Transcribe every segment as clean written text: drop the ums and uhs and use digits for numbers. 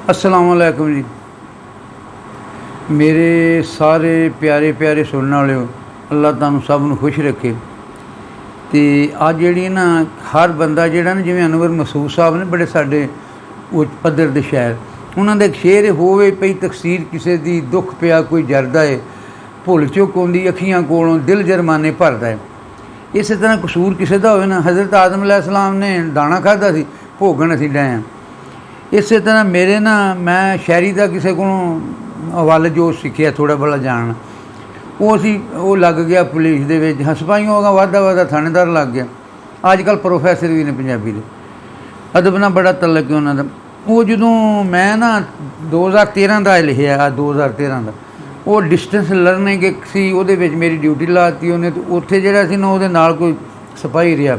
अस्सलाम वालेकुम जी। मेरे सारे प्यारे प्यारे सुनने वाले अल्लाह तुहानू सब नू खुश रखे। तो अज जी ना हर बंदा जोड़ा ना जिमें अनवर मसूद साहब ने बड़े साडे उच्च पद्धर के शायर, उन्होंने एक शेर होवे पई तकसीर किसी दी दुख पिया कोई जरदा है, भुल चुक आउंदी अखियां कोलों दिल जरमाने भरदा है। इस तरह कसूर किसी का होवे ना, हज़रत आदम अलैहिस्सलाम ने दाना खादा सी, भोगन असीं डए आं। इस तरह मेरे ना मैं शायरी का किसी को हवाले जो सीखिया थोड़ा बड़ा जान वो लग गया पुलिस दे विच, सिपाहियों का वाधा वाधा थानेदार लग गया। अजकल प्रोफैसर भी ने पंजाबी दे, अदब ना बड़ा तलक है उन्होंने। वो जदों मैं ना 2013 का लिखिया, 2013 का वो डिस्टेंस लर्निंग एक सी, उहदे विच मेरी ड्यूटी लाती उन्हें। तो उत्थे जिहड़ा सी ना उहदे नाल कोई सिपाही रहा,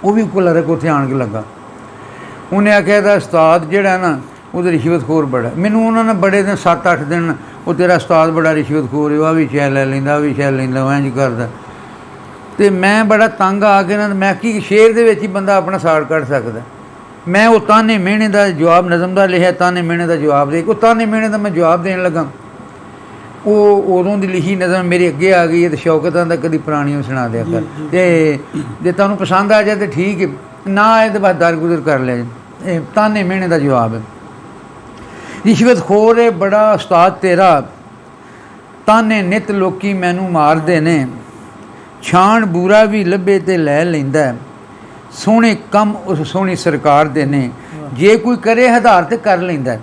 वो भी क्लर्क उत्थे आण के लगा। उन्हें आख्या था उस्ताद जिहड़ा ना उहदे रिश्वतखोर बड़ा। मैनू उन्होंने बड़े दिन 7-8 दिन वो तेरा उस्ताद बड़ा रिश्वतखोर है, वह भी शै लै लैंदा, वह भी शै लैंदा, वो इंज करदा। तो मैं बड़ा तंग आ के ना, मैं कि शेर दे विच ही बंदा अपना साड़ कढ़ सकदा। मैं वो ताने मिहने का जवाब नज़म का लिखिया, ताने मिहने का जवाब दे, वो ताने मिहने का मैं जवाब देन लगा। वो उदों की लिखी नज़म मेरे अगे आ गई है। तो शौकत आंदा कभी पुरानी सुना दिया कर, तो तुहानू पसंद आ जाए तो ठीक है, ना आए तो बस दरगुजर कर लिया। ताने मिहने का जवाब है। रिश्वतखोर है बड़ा उस्ताद तेरा, ताने नित लोकी मैनू मारदे ने, छाण बूरा भी लभे तो लै लैंदा, सोहणे कम उस सोहनी सरकार दे ने, जे कोई करे हधार तो कर लैंदा,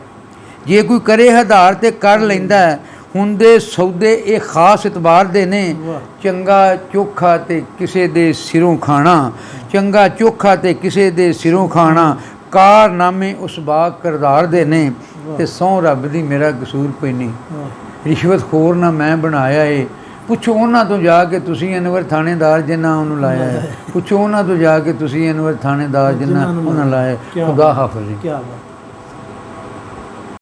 जे कोई करे हधार तो कर लैंदा, हुंदे सौदे ये खास इतबार दे ने, चंगा चोखा ते किसे दे सिरों खाना, चंगा चोखा ते किसे दे सिरों खाना, कारनामे उस बाग करदार दे ने, ते सौं रब दी मेरा कसूर कोई नहीं। रिश्वतखोर ना मैं बनाया है, पुछो उन्हां तो जाके तुसीं अनवर थानेदार जिन्ना उन्होंने लाया है, पुछो उन्हां तो जाके तुसीं अनवर थानेदार जिन्ना उन्होंने लाया है। खुदा हाफिज़।